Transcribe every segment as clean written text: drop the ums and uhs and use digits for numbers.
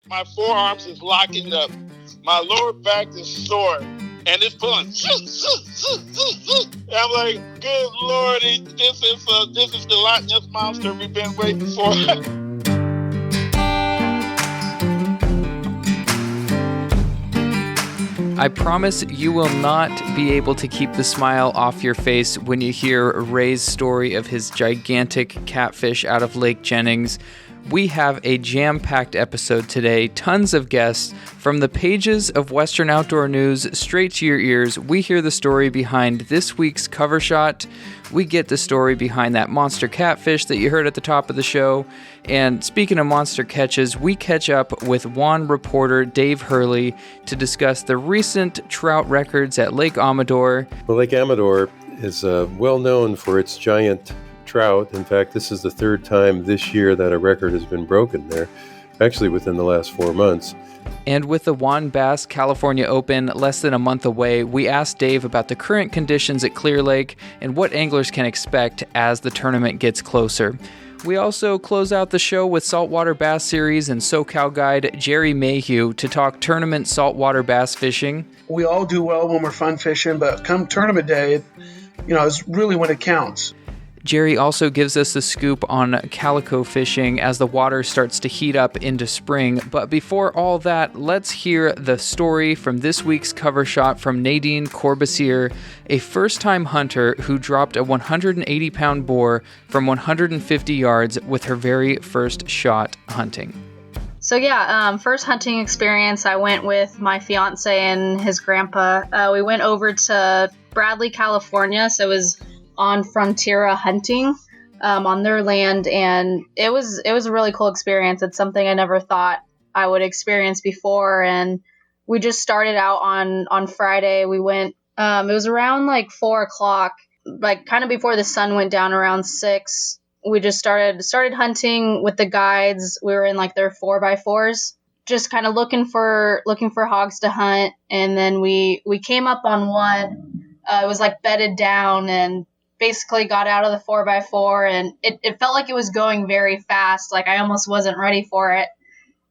My forearms is locking up. My lower back is sore. And it's pulling. I'm like, good Lordy, this is the Loch Ness Monster we've been waiting for. I promise you will not be able to keep the smile off your face when you hear Ray's story of his gigantic catfish out of Lake Jennings. We have a jam-packed episode today, tons of guests. From the pages of Western Outdoor News straight to your ears, we hear the story behind this week's cover shot. We get the story behind that monster catfish that you heard at the top of the show. And speaking of monster catches, we catch up with WAN reporter Dave Hurley to discuss the recent trout records at Lake Amador. Well, Lake Amador is well known for its giant trout. In fact, this is the third time this year that a record has been broken there, actually within the last 4 months. And with the WAN Bass California Open less than a month away, we asked Dave about the current conditions at Clear Lake and what anglers can expect as the tournament gets closer. We also close out the show with Saltwater Bass Series and SoCal guide Gerry Mehieu to talk tournament saltwater bass fishing. We all do well when we're fun fishing, but come tournament day, is really when it counts. Gerry also gives us the scoop on calico fishing as the water starts to heat up into spring. But before all that, let's hear the story from this week's cover shot from Nadine Corbusier, a first-time hunter who dropped a 180-pound boar from 150 yards with her very first shot hunting. So first hunting experience, I went with my fiance and his grandpa. We went over to Bradley, California, so it was on Frontiera hunting on their land, and it was a really cool experience. It's something I never thought I would experience before, and we just started out on Friday. We went it was around like 4 o'clock, like kind of before the sun went down, around 6. We just started hunting with the guides. We were in like their 4x4s, just kind of looking for hogs to hunt, and then we came up on one. It was like bedded down, and basically got out of the 4x4, and it felt like it was going very fast. Like I almost wasn't ready for it.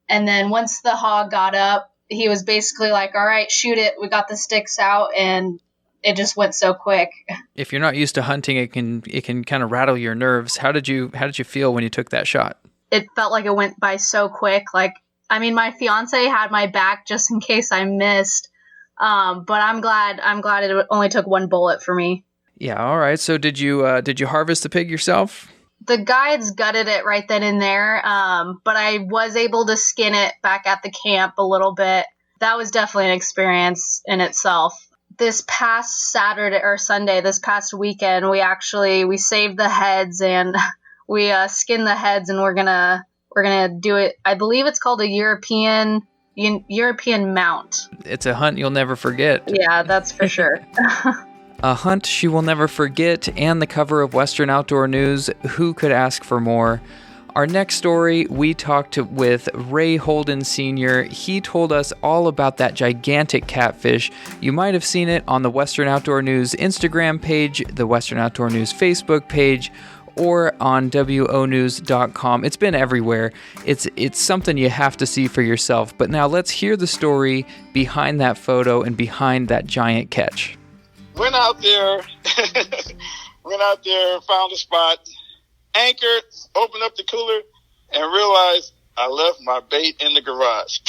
And then once the hog got up, he was basically like, all right, shoot it. We got the sticks out, and it just went so quick. If you're not used to hunting, it can kind of rattle your nerves. How did you feel when you took that shot? It felt like it went by so quick. My fiance had my back just in case I missed. But I'm glad it only took one bullet for me. Yeah, all right. So did you harvest the pig yourself? The guides gutted it right then and there, but I was able to skin it back at the camp a little bit. That was definitely an experience in itself. This past Saturday or Sunday, this past weekend, we saved the heads, and we skinned the heads, and we're gonna do it. I believe it's called a European mount. It's a hunt you'll never forget. Yeah, that's for sure. A hunt she will never forget, and the cover of Western Outdoor News. Who could ask for more? Our next story, we talked with Ray Holden Sr. He told us all about that gigantic catfish. You might have seen it on the Western Outdoor News Instagram page, the Western Outdoor News Facebook page, or on WONews.com. It's been everywhere. It's something you have to see for yourself. But now let's hear the story behind that photo and behind that giant catch. Went out there, found a spot, anchored, opened up the cooler, and realized I left my bait in the garage.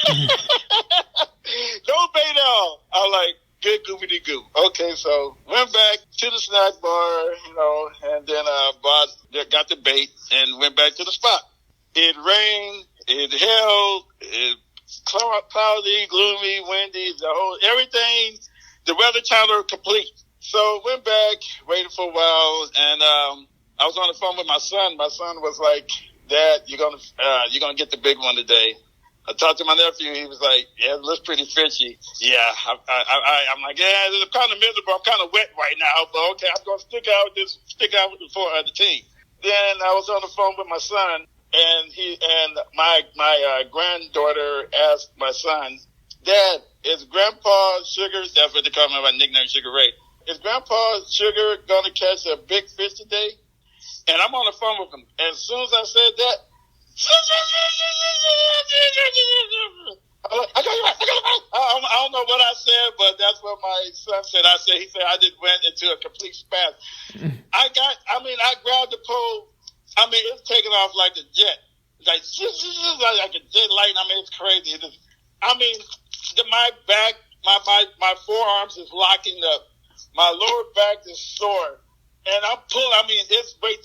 No bait at all. I was like, good goofy goo. Okay, so went back to the snack bar, and then got the bait and went back to the spot. It rained, it held, it cloudy, gloomy, windy, everything. The weather channel complete. So went back, waited for a while, and I was on the phone with my son. My son was like, "Dad, you're gonna get the big one today." I talked to my nephew. He was like, "Yeah, it looks pretty fishy." Yeah, I'm like, "Yeah, I'm kind of miserable. I'm kind of wet right now, but okay, I'm gonna stick out with the team." Then I was on the phone with my son, and my granddaughter asked my son, "Dad, is Grandpa Sugar," that's what they call me, my nickname, Sugar Ray, "is Grandpa Sugar going to catch a big fish today?" And I'm on the phone with him. And as soon as I said that, that's what my son said. He said I just went into a complete spasm. I grabbed the pole. I mean, it's taking off like a jet. Like a jet light. I mean, it's crazy. My back, my forearms is locking up. My lower back is sore. And I'm pulling,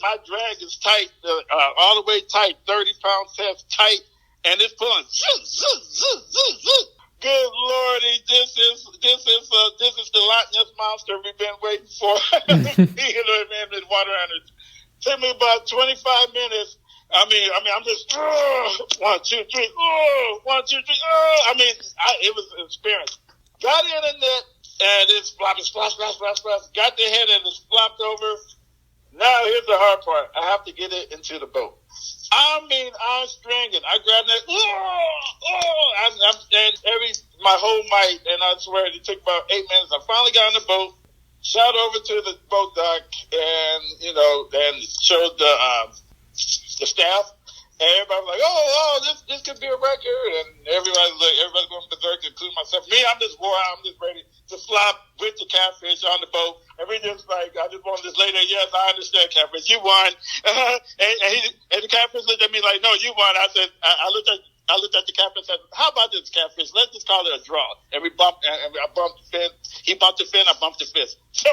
my drag is tight, all the way tight, 30-pound test tight, and it's pulling. Good Lordy, this is the Loch Ness Monster we've been waiting for. In water under. Took me about 25 minutes. I'm just 1, 2, 3, 1, 2, 3. It was an experience. Got in the net. And it's flopping, splash. Got the head and it's flopped over. Now here's the hard part. I have to get it into the boat. I'm stringing. I grabbed it. My whole might, and I swear it took about 8 minutes. I finally got in the boat, shot over to the boat dock, and showed the staff. And everybody was like, this could be a record. And everybody's going berserk, including myself. Me, I'm just wore out. I'm just ready to flop with the catfish on the boat. And we just I just wanted this lady, yes, I understand, catfish. You won. And the catfish looked at me like, no, you won. I said, I looked at the catfish and said, how about this catfish? Let's just call it a draw. And we bumped, and I bumped the fin. He bumped the fin, I bumped the fist. So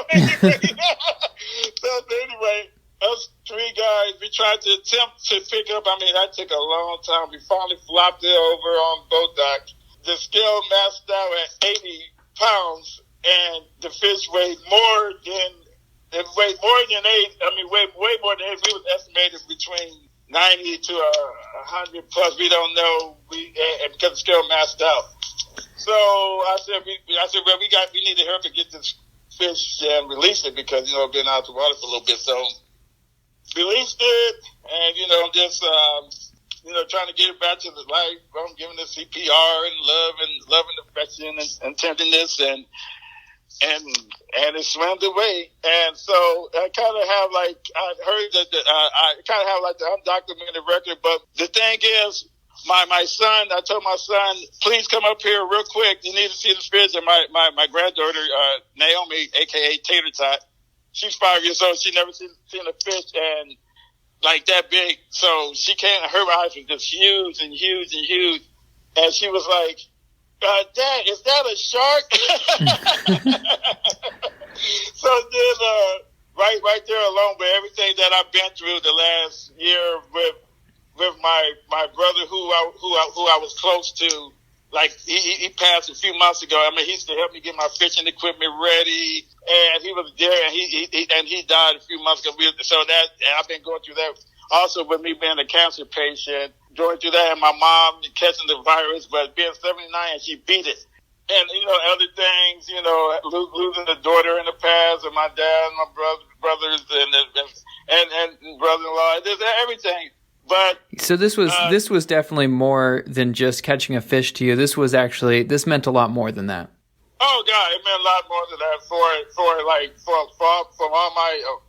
anyway, us 3 guys, we tried to attempt to pick up. That took a long time. We finally flopped it over on boat dock. The scale maxed out at 80 pounds, and the fish weighed more than 8. Way more than 8. We was estimated between 90 to 100 plus. We don't know. Because the scale maxed out. So I said, we need to hurry up and get this fish and release it because been out of the water for a little bit. So released it, and trying to get it back to the life. I'm giving it CPR and love and affection and tenderness, and it swam away. And so I kind of have I heard that I kind of have the undocumented record. But the thing is, my son, I told my son, please come up here real quick. You need to see the fish. And my granddaughter, Naomi, aka Tater Tot. She's 5 years old. She never seen a fish and that big. So she came, her eyes were just huge and huge and huge. And she was like, Dad, is that a shark? So then, right there alone with everything that I've been through the last year with my brother who I was close to. He passed a few months ago. He used to help me get my fishing equipment ready, and he was there, and he died a few months ago. And I've been going through that also with me being a cancer patient, going through that, and my mom catching the virus, but being 79, and she beat it. And other things, losing a daughter in the past, and my dad, and my brothers, and brother-in-law, there's everything. But so this was definitely more than just catching a fish to you. This meant a lot more than that. Oh God, it meant a lot more than that for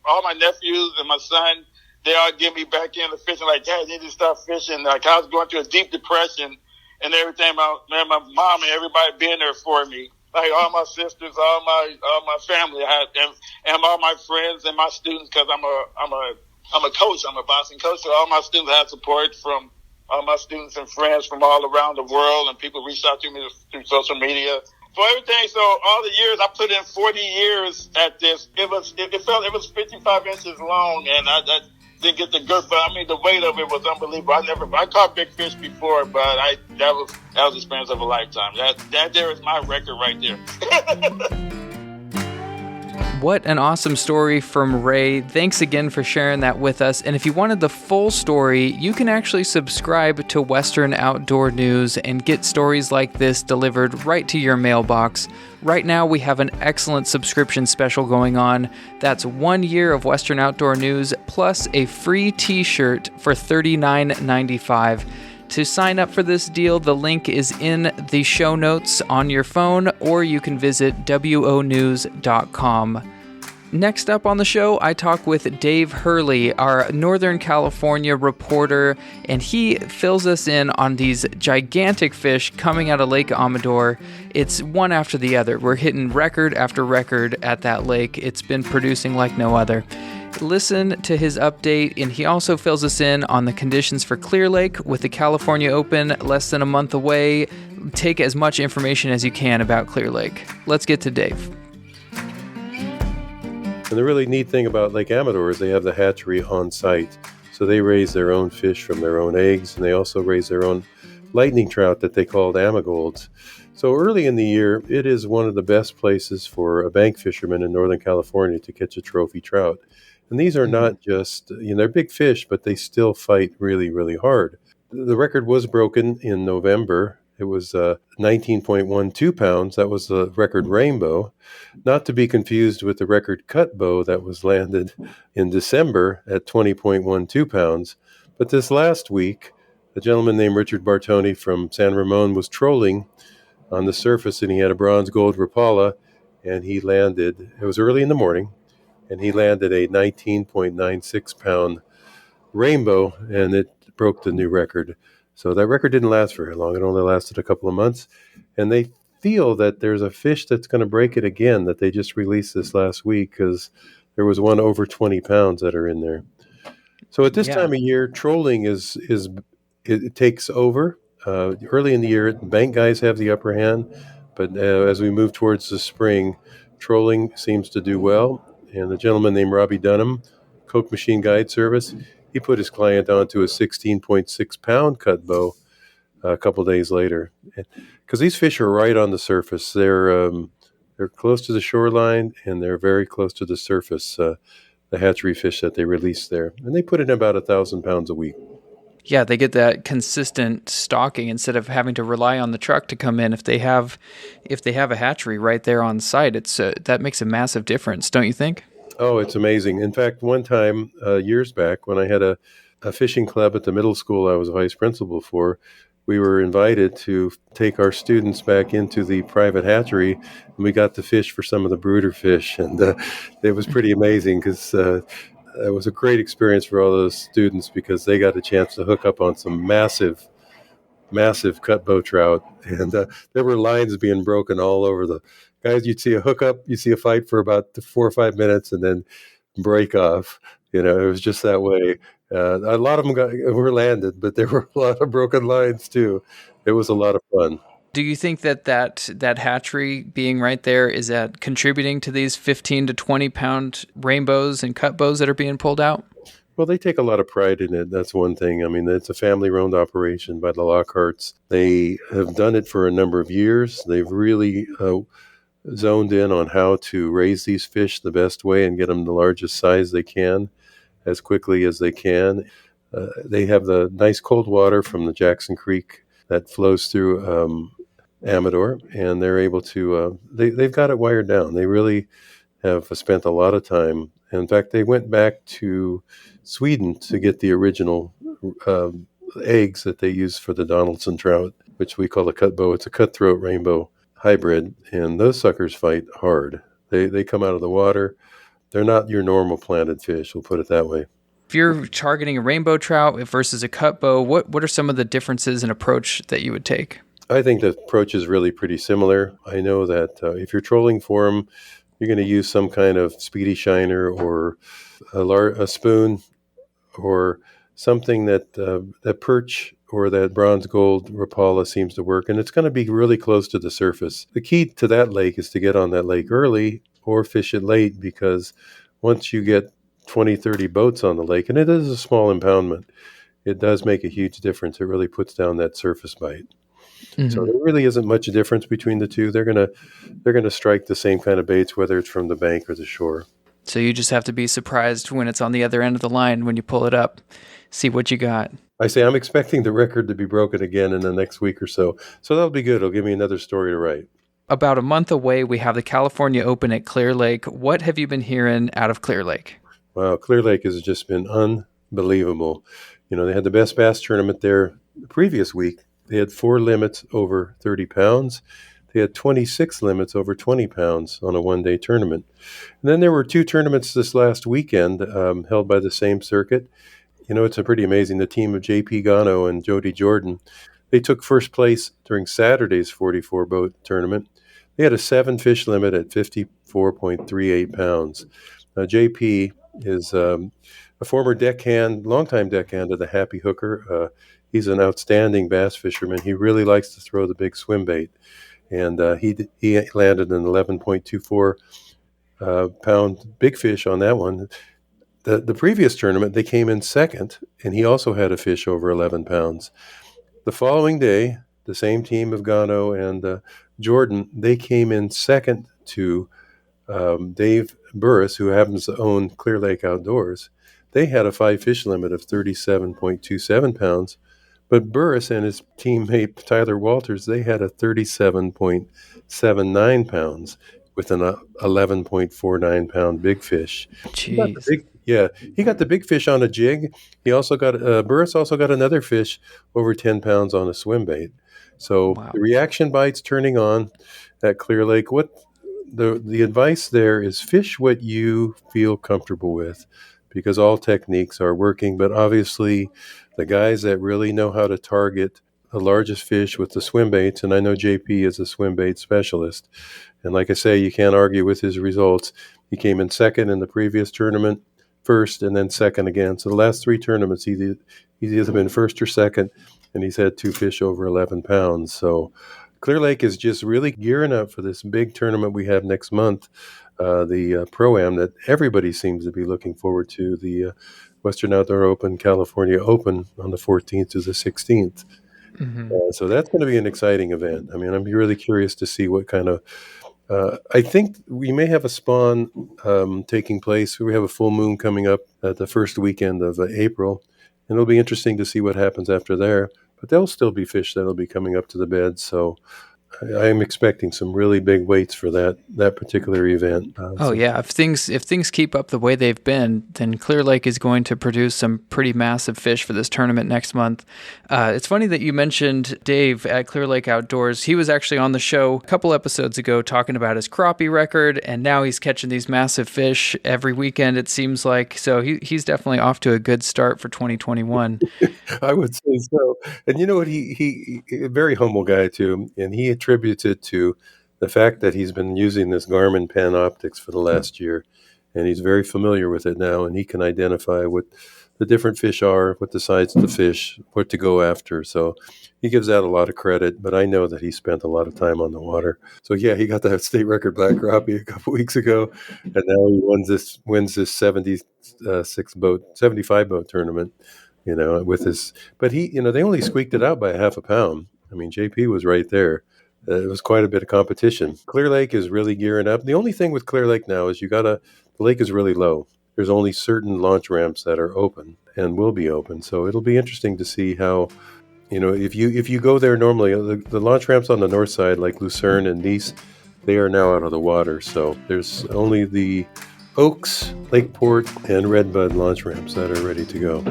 all my nephews and my son. They all get me back into fishing. Dad, you need to start fishing. I was going through a deep depression and everything. My mom and everybody being there for me. All my sisters, all my family, and all my friends and my students, because I'm a coach. I'm a boxing coach, so all my students had support from all my students and friends from all around the world, and people reached out to me through social media. For everything, so all the years, I put in 40 years at this. It was 55 inches long, and I didn't get the girth, but the weight of it was unbelievable. I caught big fish before, but that was the experience of a lifetime. That there is my record right there. What an awesome story from Ray. Thanks again for sharing that with us. And if you wanted the full story, you can actually subscribe to Western Outdoor News and get stories like this delivered right to your mailbox. Right now, we have an excellent subscription special going on. That's 1 year of Western Outdoor News plus a free t-shirt for $39.95. To sign up for this deal, the link is in the show notes on your phone, or you can visit wonews.com. Next up on the show, I talk with Dave Hurley, our Northern California reporter, and he fills us in on these gigantic fish coming out of Lake Amador. It's one after the other. We're hitting record after record at that lake. It's been producing like no other. Listen to his update, and he also fills us in on the conditions for Clear Lake with the California Open less than a month away. Take as much information as you can about Clear Lake. Let's get to Dave. And the really neat thing about Lake Amador is they have the hatchery on site. So they raise their own fish from their own eggs, and they also raise their own lightning trout that they called Amagolds. So early in the year, it is one of the best places for a bank fisherman in Northern California to catch a trophy trout. And these are not just, they're big fish, but they still fight really, really hard. The record was broken in November. It was 19.12 pounds. That was the record rainbow, not to be confused with the record cut bow that was landed in December at 20.12 pounds. But this last week, a gentleman named Richard Bartoni from San Ramon was trolling on the surface, and he had a bronze gold Rapala, and he landed, it was early in the morning, and he landed a 19.96 pound rainbow, and it broke the new record. So that record didn't last very long. It only lasted a couple of months. And they feel that there's a fish that's going to break it again that they just released this last week because there was one over 20 pounds that are in there. So at this time of year, trolling it takes over. Early in the year, bank guys have the upper hand. But as we move towards the spring, trolling seems to do well. And a gentleman named Robbie Dunham, Coke Machine Guide Service, he put his client onto a 16.6 pound cut bow a couple days later, because these fish are right on the surface. They're close to the shoreline, and they're very close to the surface. The hatchery fish that they release there, and they put in about 1,000 pounds a week. Yeah, they get that consistent stocking instead of having to rely on the truck to come in. If they have a hatchery right there on site, that makes a massive difference, don't you think? Oh, it's amazing. In fact, one time, years back, when I had a fishing club at the middle school I was vice principal for, we were invited to take our students back into the private hatchery, and we got to fish for some of the brooder fish. And it was pretty amazing because it was a great experience for all those students because they got a chance to hook up on some massive cut bow trout. And there were lines being broken all over the guys. You'd see a hookup, you see a fight for about 4 or 5 minutes, and then break off. It was just that way. A lot of them were landed, but there were a lot of broken lines too. It was a lot of fun. Do you think that hatchery being right there, is that contributing to these 15 to 20 pound rainbows and cut bows that are being pulled out? Well, they take a lot of pride in it. That's one thing. I mean, it's a family-owned operation by the Lockharts. They have done it for a number of years. They've really zoned in on how to raise these fish the best way and get them the largest size they can as quickly as they can. They have the nice cold water from the Jackson Creek that flows through Amador, and they're able to, they've got it wired down. They really have spent a lot of time. In fact, they went back to Sweden to get the original eggs that they use for the Donaldson trout, which we call a cut bow. It's a cutthroat rainbow hybrid, and those suckers fight hard. They come out of the water. They're not your normal planted fish, we'll put it that way. If you're targeting a rainbow trout versus a cut bow, what are some of the differences in approach that you would take? I think the approach is really pretty similar. I know that if you're trolling for them, you're going to use some kind of speedy shiner or a spoon or something that perch or that bronze gold Rapala seems to work, and it's going to be really close to the surface. The key to that lake is to get on that lake early or fish it late, because once you get 20, 30 boats on the lake, and it is a small impoundment, it does make a huge difference. It really puts down that surface bite. Mm-hmm. So there really isn't much difference between the two. They're gonna strike the same kind of baits, whether it's from the bank or the shore. So you just have to be surprised when it's on the other end of the line when you pull it up, see what you got. I say I'm expecting the record to be broken again in the next week or so. So that'll be good. It'll give me another story to write. About a month away, we have the California Open at Clear Lake. What have you been hearing out of Clear Lake? Wow, Clear Lake has just been unbelievable. They had the best bass tournament there the previous week. They had 4 limits over 30 pounds. They They had 26 limits over 20 pounds on a one-day tournament. And then there were 2 tournaments this last weekend held by the same circuit. It's pretty amazing. The team of J.P. Gano and Jody Jordan, they took first place during Saturday's 44-boat tournament. They had a 7-fish limit at 54.38 pounds. J.P. is a former longtime deckhand of the Happy Hooker. He's an outstanding bass fisherman. He really likes to throw the big swim bait. And he landed an 11.24 pound big fish on that one. The previous tournament, they came in second, and he also had a fish over 11 pounds. The following day, the same team of Gano and Jordan, they came in second to Dave Burris, who happens to own Clear Lake Outdoors. They had a 5-fish limit of 37.27 pounds, but Burris and his teammate Tyler Walters, they had a 37.79 pounds with an 11.49 pound big fish. Jeez. He got the big fish on a jig. He also got Burris also got another fish over 10 pounds on a swim bait. So Wow. The reaction bites turning on at Clear Lake. What the advice there is: fish what you feel comfortable with, because all techniques are working. But obviously, the guys that really know how to target the largest fish with the swim baits, and I know JP is a swim bait specialist, and like I say, you can't argue with his results. He came in second in the previous tournament, first, and then second again. So the last 3 tournaments, he's either been first or second, and he's had 2 fish over 11 pounds. So Clear Lake is just really gearing up for this big tournament we have next month, the Pro-Am that everybody seems to be looking forward to, the Western Outdoor Open, California Open on the 14th to the 16th. Mm-hmm. So that's going to be an exciting event. I mean, I'm really curious to see what kind of I think we may have a spawn taking place. We have a full moon coming up at the first weekend of April, and it'll be interesting to see what happens after there. But there'll still be fish that'll be coming up to the bed, so I am expecting some really big weights for that particular event. Yeah, if things keep up the way they've been, then Clear Lake is going to produce some pretty massive fish for this tournament next month. It's funny that you mentioned Dave at Clear Lake Outdoors. He was actually on the show a couple episodes ago talking about his crappie record, and now he's catching these massive fish every weekend, it seems like. So he's definitely off to a good start for 2021. I would say so. And you know what? He a very humble guy too, and he attributes it to the fact that he's been using this Garmin Panoptix for the last year, and he's very familiar with it now, and he can identify what the different fish are, what the size of the fish, what to go after. So he gives that a lot of credit, but I know that he spent a lot of time on the water. So yeah, he got that state record black crappie a couple weeks ago, and now he wins this 75 boat tournament. With his, but they only squeaked it out by a half a pound. I mean, JP was right there. It was quite a bit of competition. Clear Lake is really gearing up. The only thing with Clear Lake now is the lake is really low. There's only certain launch ramps that are open and will be open. So it'll be interesting to see how, if you go there normally, the launch ramps on the north side, like Lucerne and Nice, they are now out of the water. So there's only the Oaks, Lakeport, and Redbud launch ramps that are ready to go.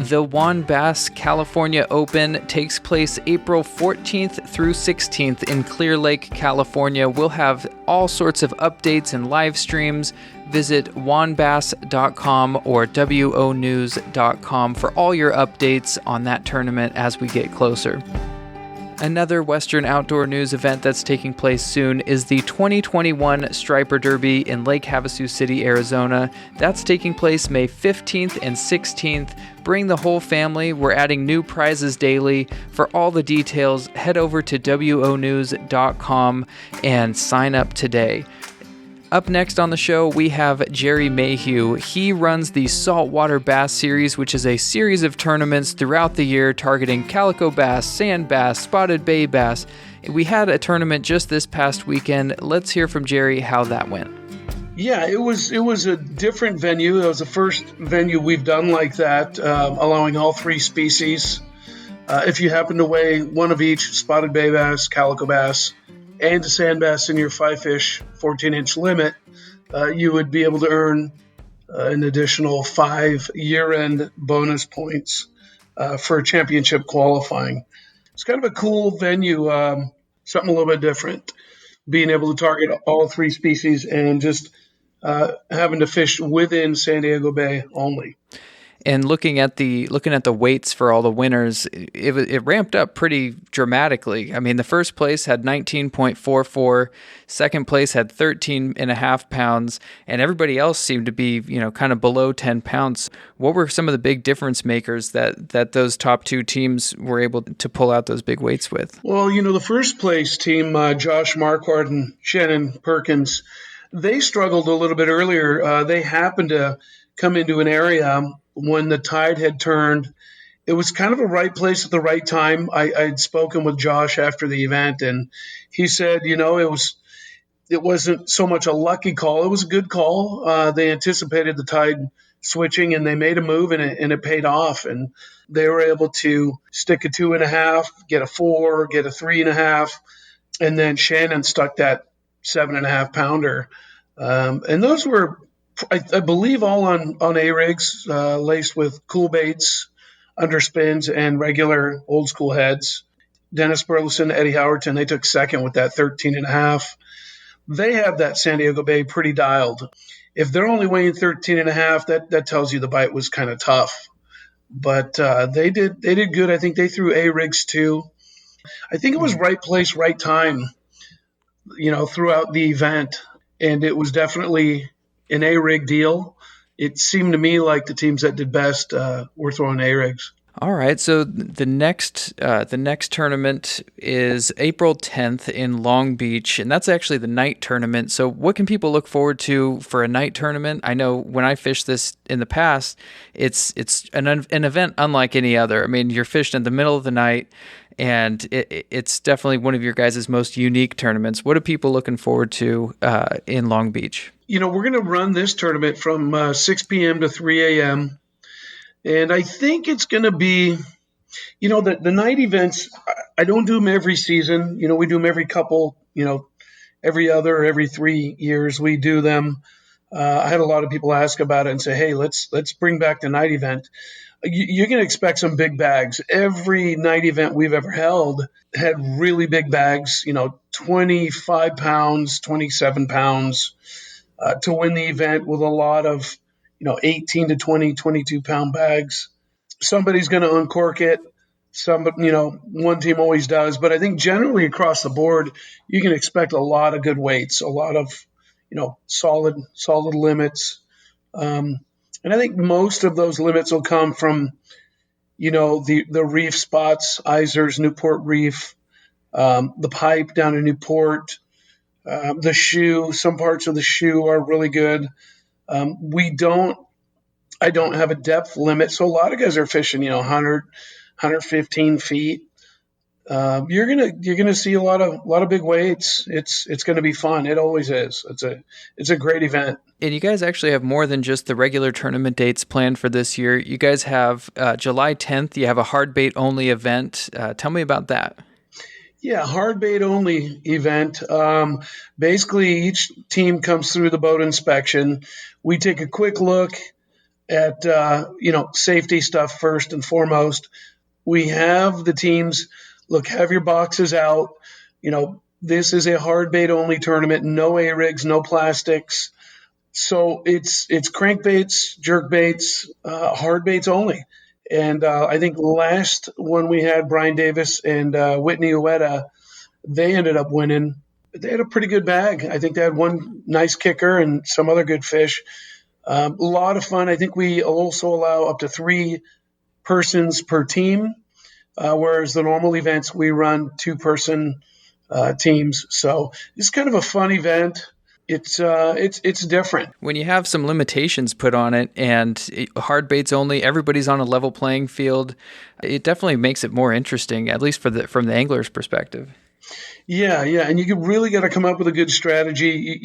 The Juan Bass California Open takes place April 14th through 16th in Clear Lake, California. We'll have all sorts of updates and live streams. Visit juanbass.com or wonews.com for all your updates on that tournament as we get closer. Another Western outdoor news event that's taking place soon is the 2021 Striper Derby in Lake Havasu City, Arizona. That's taking place May 15th and 16th. Bring the whole family. We're adding new prizes daily. For all the details, head over to wonews.com and sign up today. Up next on the show, we have Gerry Mehieu. He runs the Saltwater Bass Series, which is a series of tournaments throughout the year targeting calico bass, sand bass, spotted bay bass. We had a tournament just this past weekend. Let's hear from Gerry how that went. Yeah, it was a different venue. It was the first venue we've done like that, allowing all 3 species. If you happen to weigh one of each, spotted bay bass, calico bass, and a sand bass in your 5-fish 14-inch limit, you would be able to earn an additional 5 year-end bonus points for championship qualifying. It's kind of a cool venue, something a little bit different. being able to target all three species and just having to fish within San Diego Bay only. And looking at the weights for all the winners, it ramped up pretty dramatically. I mean, the first place had 19.44, second place had 13.5 pounds, and everybody else seemed to be, kind of below 10 pounds. What were some of the big difference makers that those top two teams were able to pull out those big weights with? Well, the first place team, Josh Marquardt and Shannon Perkins, they struggled a little bit earlier. They happened to come into an area when the tide had turned. It was kind of a right place at the right time. I had spoken with Josh after the event, and he said, it wasn't so much a lucky call. It was a good call. They anticipated the tide switching, and they made a move, and it paid off. And they were able to stick a 2.5, get a 4, get a 3.5, and then Shannon stuck that 7.5 pounder. And those were, I believe, all on A-rigs, laced with cool baits, underspins, and regular old school heads. Dennis Burleson, Eddie Howerton, they took second with that 13.5. They have that San Diego Bay pretty dialed. If they're only weighing 13.5, that tells you the bite was kind of tough. But they did good. I think they threw A-rigs too. I think it was right place, right time, throughout the event. And it was definitely an A-rig deal. It seemed to me like the teams that did best were throwing A-rigs. All right, so the next tournament is April 10th in Long Beach, and that's actually the night tournament. So what can people look forward to for a night tournament? I know when I fished this in the past, it's an event unlike any other. I mean, you're fishing in the middle of the night, and it's definitely one of your guys' most unique tournaments. What are people looking forward to in Long Beach? We're going to run this tournament from 6 p.m. to 3 a.m., and I think it's going to be, the night events, I don't do them every season. We do them every couple, every 3 years we do them. I had a lot of people ask about it and say, hey, let's bring back the night event. You're going to expect some big bags. Every night event we've ever held had really big bags, 25 pounds, 27 pounds to win the event with a lot of 18 to 20, 22 pound bags. Somebody's going to uncork it. One team always does. But I think generally across the board, you can expect a lot of good weights, a lot of, solid limits. And I think most of those limits will come from, the reef spots, Isers, Newport Reef, the pipe down in Newport, the shoe. Some parts of the shoe are really good. I don't have a depth limit, so a lot of guys are fishing, 100, 115 feet. You're gonna see a lot of big weights. It's gonna be fun. It always is. It's a great event. And you guys actually have more than just the regular tournament dates planned for this year. You guys have July 10th. You have a hard bait only event. Tell me about that. Yeah, hard bait only event. Basically, each team comes through the boat inspection. We take a quick look at safety stuff first and foremost. We have the teams have your boxes out. This is a hard bait only tournament. No A-rigs, no plastics. So it's crankbaits, jerk baits, hard baits only. And I think last one we had Brian Davis and Whitney Ueda, they ended up winning. They had a pretty good bag. I think they had one nice kicker and some other good fish. A lot of fun. I think we also allow up to 3 persons per team, whereas the normal events we run 2-person teams. So it's kind of a fun event. It's different. When you have some limitations put on it and hard baits only, everybody's on a level playing field. It definitely makes it more interesting, at least from the angler's perspective. Yeah, and you really got to come up with a good strategy.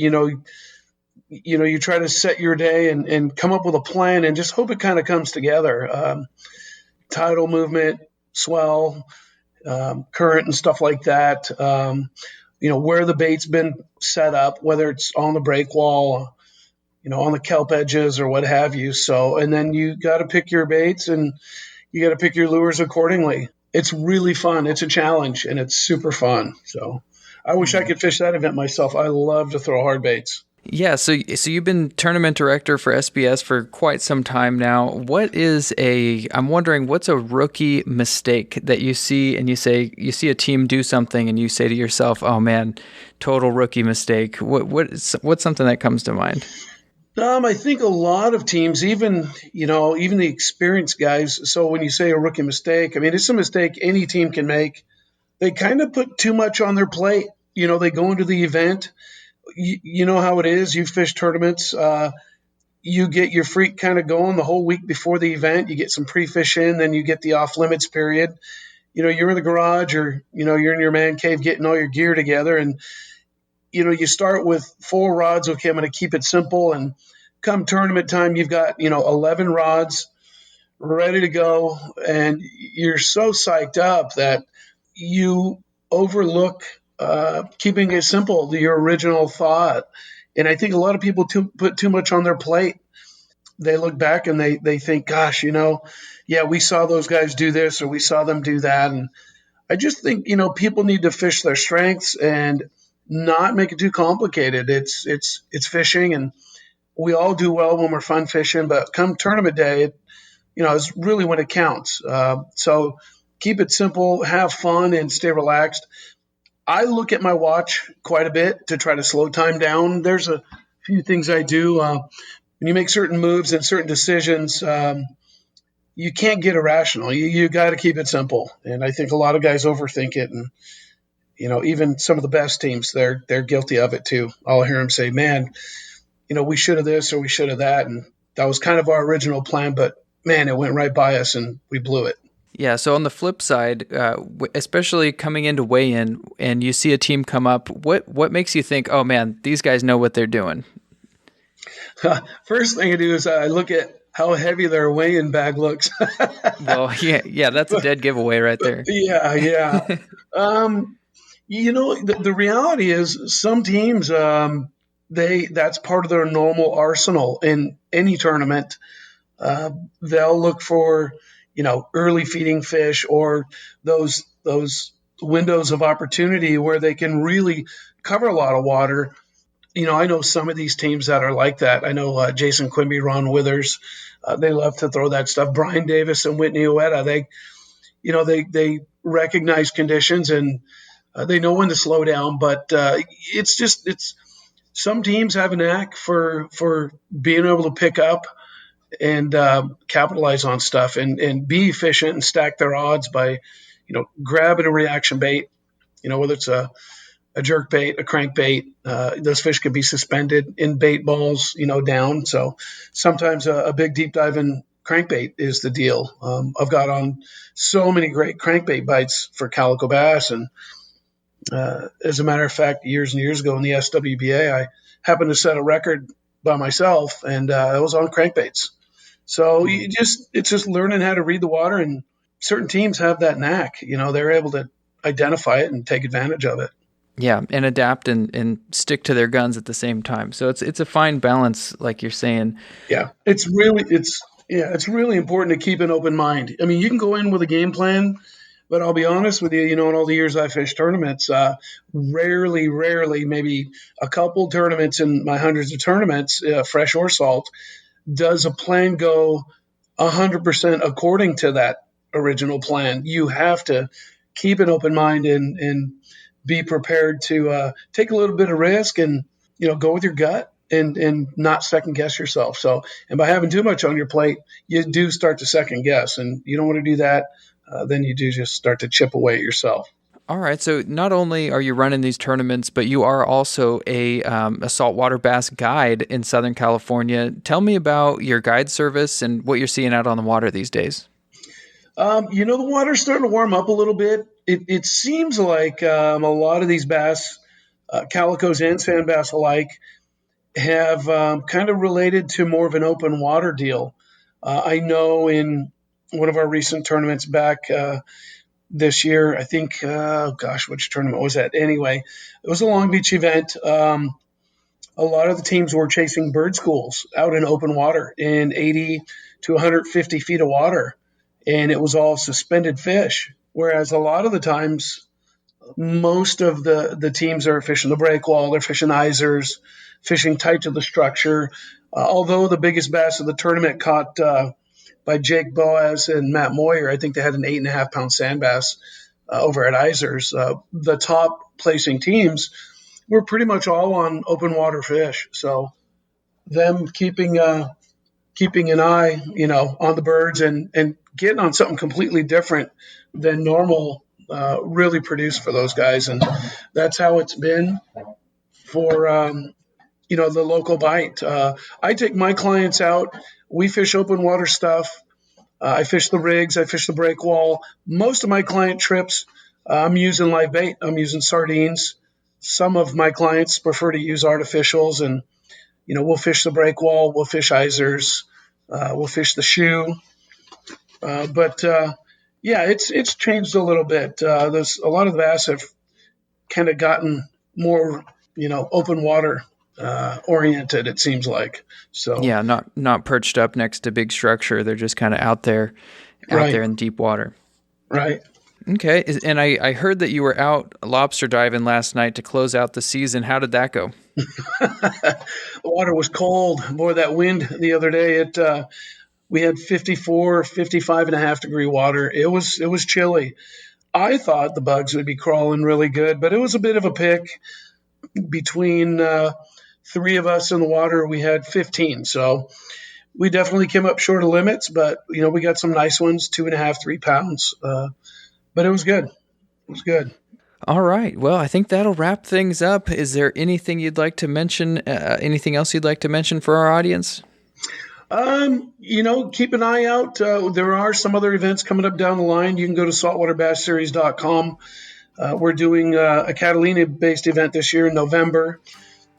You try to set your day and come up with a plan and just hope it kind of comes together. Tidal movement, swell, current and stuff like that. Where the bait's been set up, whether it's on the break wall, on the kelp edges or what have you. So, and then you got to pick your baits and you got to pick your lures accordingly. It's really fun. It's a challenge and it's super fun. So I wish I could fish that event myself. I love to throw hard baits. Yeah, so you've been tournament director for SBS for quite some time now. I'm wondering, what's a rookie mistake that you see and you see a team do something and you say to yourself, "Oh man, total rookie mistake." What's something that comes to mind? I think a lot of teams, even the experienced guys. So when you say a rookie mistake, I mean, it's a mistake any team can make. They kind of put too much on their plate. They go into the event. You know how it is. You fish tournaments. You get your freak kind of going the whole week before the event. You get some pre-fish in, then you get the off-limits period. You're in the garage or, you're in your man cave getting all your gear together. And, you start with 4 rods. Okay, I'm going to keep it simple. And come tournament time, you've got, 11 rods ready to go. And you're so psyched up that you overlook keeping it simple, your original thought. And I think a lot of people put too much on their plate. They look back and they think, gosh, yeah, we saw those guys do this or we saw them do that. And I just think, people need to fish their strengths and not make it too complicated. It's fishing, and we all do well when we're fun fishing, but come tournament day, it's really when it counts. So keep it simple, have fun, and stay relaxed. I look at my watch quite a bit to try to slow time down. There's a few things I do. When you make certain moves and certain decisions, you can't get irrational. You got to keep it simple. And I think a lot of guys overthink it. And, even some of the best teams, they're guilty of it too. I'll hear them say, man, we should have this or we should have that. And that was kind of our original plan, but man, it went right by us and we blew it. Yeah, so on the flip side, especially coming into weigh-in and you see a team come up, what makes you think, oh man, these guys know what they're doing? First thing I do is I look at how heavy their weigh-in bag looks. Well, yeah, that's a dead giveaway right there. Yeah. The reality is some teams, that's part of their normal arsenal in any tournament. They'll look for early feeding fish or those windows of opportunity where they can really cover a lot of water. I know some of these teams that are like that. I know Jason Quimby, Ron Withers, they love to throw that stuff. Brian Davis and Whitney Ueda, they recognize conditions and they know when to slow down. But it's some teams have a knack for being able to pick up and capitalize on stuff and be efficient and stack their odds by, grabbing a reaction bait, whether it's a jerk bait, a crank bait. Those fish can be suspended in bait balls, down. So sometimes a big deep dive in crankbait is the deal. I've got on so many great crankbait bites for calico bass. And as a matter of fact, years and years ago in the SWBA, I happened to set a record by myself, and it was on crankbaits. So it's just learning how to read the water, and certain teams have that knack. They're able to identify it and take advantage of it. Yeah, and adapt and stick to their guns at the same time. So it's a fine balance, like you're saying. Yeah, it's really important to keep an open mind. I mean, you can go in with a game plan, but I'll be honest with you, in all the years I fished tournaments, rarely, maybe a couple tournaments in my hundreds of tournaments, fresh or salt, does a plan go 100% according to that original plan. You have to keep an open mind and be prepared to take a little bit of risk and, go with your gut and not second guess yourself. So, and by having too much on your plate, you do start to second guess, and you don't want to do that. Then you do just start to chip away at yourself. All right. So not only are you running these tournaments, but you are also a saltwater bass guide in Southern California. Tell me about your guide service and what you're seeing out on the water these days. The water's starting to warm up a little bit. It seems like a lot of these bass, calicos and sand bass alike, have kind of related to more of an open water deal. I know in one of our recent tournaments back this year, I think, which tournament was that? Anyway, it was a Long Beach event. A lot of the teams were chasing bird schools out in open water in 80 to 150 feet of water, and it was all suspended fish. Whereas a lot of the times, most of the teams are fishing the breakwall, they're fishing isers, fishing tight to the structure. Although the biggest bass of the tournament caught by Jake Boaz and Matt Moyer, I think they had an 8.5 pound sand bass over at Isers. The top placing teams were pretty much all on open water fish. So them keeping an eye, on the birds and getting on something completely different than normal really produced for those guys. And that's how it's been for, the local bite. I take my clients out. We fish open water stuff. I fish the rigs. I fish the breakwall. Most of my client trips, I'm using live bait. I'm using sardines. Some of my clients prefer to use artificials, and we'll fish the breakwall. We'll fish isers. We'll fish the shoe. But it's changed a little bit. There's a lot of the bass have kind of gotten more, open water oriented, it seems like. So yeah, not perched up next to big structure. They're just kind of out there in deep water. Right. Okay. And I heard that you were out lobster diving last night to close out the season. How did that go? The water was cold. Boy, that wind the other day, we had 54, 55.5 degree water. It was chilly. I thought the bugs would be crawling really good, but it was a bit of a pick. Between three of us in the water, we had 15. So we definitely came up short of limits, but we got some nice ones, 2.5, 3 pounds. But it was good. It was good. All right. Well, I think that'll wrap things up. Is there anything you'd like to mention? Anything else you'd like to mention for our audience? Keep an eye out. There are some other events coming up down the line. You can go to saltwaterbassseries.com. We're doing a Catalina-based event this year in November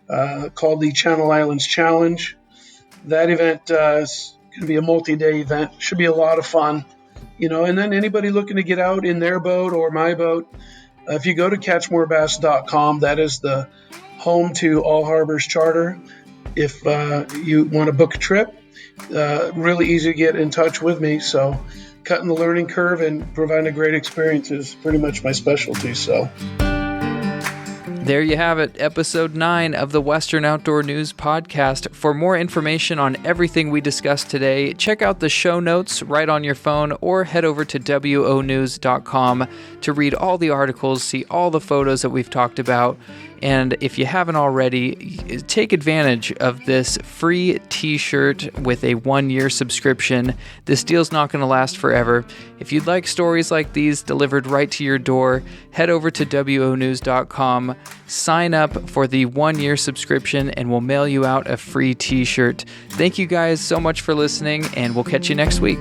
called the Channel Islands Challenge. That event is going to be a multi-day event. Should be a lot of fun. And then anybody looking to get out in their boat or my boat, if you go to catchmorebass.com, that is the home to All Harbors Charter. If you want to book a trip, really easy to get in touch with me. So cutting the learning curve and providing a great experience is pretty much my specialty. So there you have it, episode 9 of the Western Outdoor News Podcast. For more information on everything we discussed today, check out the show notes right on your phone or head over to wonews.com to read all the articles, see all the photos that we've talked about. And if you haven't already, take advantage of this free t-shirt with a 1-year subscription. This deal's not going to last forever. If you'd like stories like these delivered right to your door, head over to wonews.com, sign up for the 1-year subscription, and we'll mail you out a free t-shirt. Thank you guys so much for listening, and we'll catch you next week.